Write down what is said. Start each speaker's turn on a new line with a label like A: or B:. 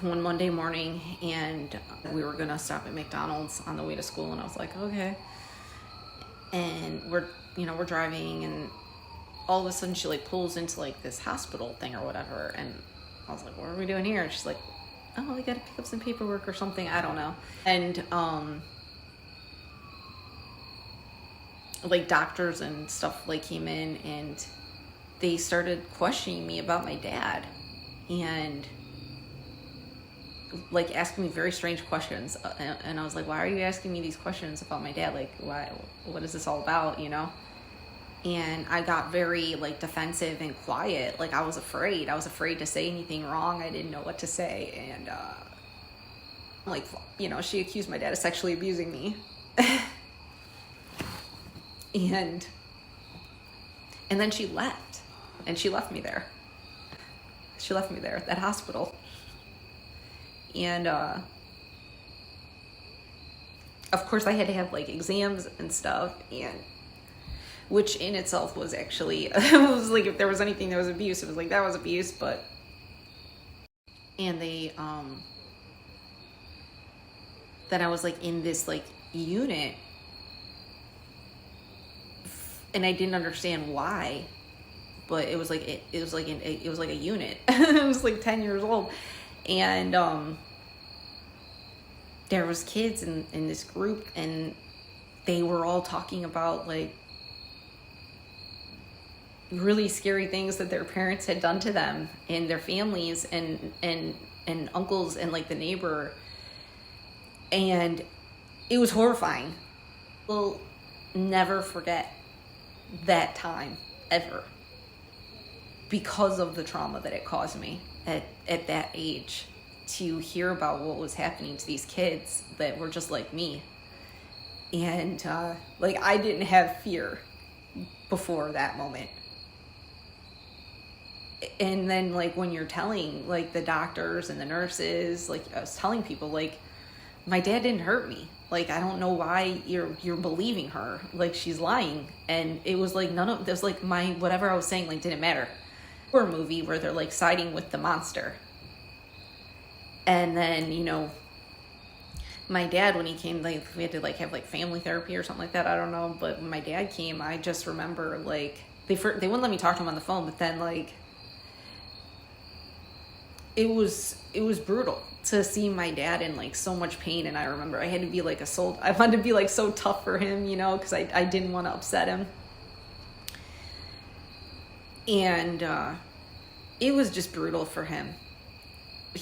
A: One Monday morning, and we were gonna stop at McDonald's on the way to school, and I was like, okay. And we're driving, and all of a sudden she like pulls into like this hospital thing or whatever, and I was like, what are we doing here? And she's like, oh, we gotta pick up some paperwork or something, I don't know. And like doctors and stuff like came in, and they started questioning me about my dad, and like asking me very strange questions. And I was like, why are you asking me these questions about my dad? Like, what is this all about, And I got very like defensive and quiet. Like I was afraid to say anything wrong. I didn't know what to say. And like, she accused my dad of sexually abusing me. and then she left, and she left me there at that hospital. And of course I had to have like exams and stuff, and which in itself was actually it was like, if there was anything that was abuse, it was like that was abuse. But and they that I was like in this like unit, and I didn't understand why, but it was like it was like a unit. It was like 10 years old. And there was kids in this group, and they were all talking about like really scary things that their parents had done to them and their families and uncles and like the neighbor. And it was horrifying. We'll never forget that time ever, because of the trauma that it caused me at that age, to hear about what was happening to these kids that were just like me. And like I didn't have fear before that moment. And then like when you're telling like the doctors and the nurses, like I was telling people, like my dad didn't hurt me. Like I don't know why you're believing her. Like she's lying. And it was like none of this, like my whatever I was saying like didn't matter. Horror movie where they're like siding with the monster. And then my dad, when he came, like we had to like have like family therapy or something like that, I don't know. But when my dad came, I just remember like they wouldn't let me talk to him on the phone, but then like it was brutal to see my dad in like so much pain. And I remember I had to be like I wanted to be like so tough for him, because I didn't want to upset him. And it was just brutal for him.